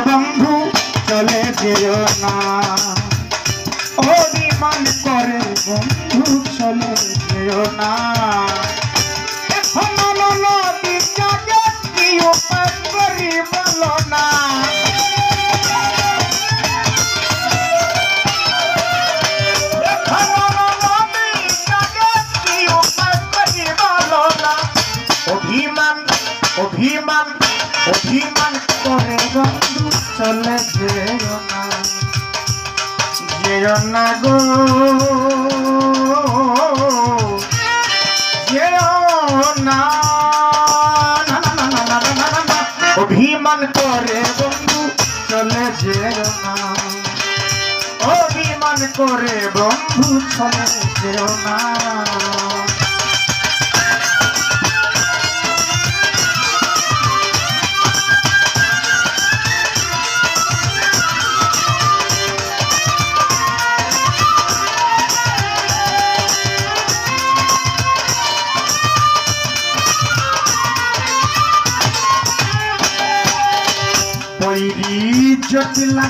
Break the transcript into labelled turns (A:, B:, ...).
A: বন্ধু চলে যেও না, অভিমান করে বন্ধু চলে যেও না। এখন নদী কাজে কি উপায় করি বলো না, অভিমান অভিমান অভিমান করে বন্ধু চলে যেও না, যেও না গো যেও না, অভিমান করে বন্ধু চলে যেও না, অভিমান করে বন্ধু চলে যেও না। জটিলা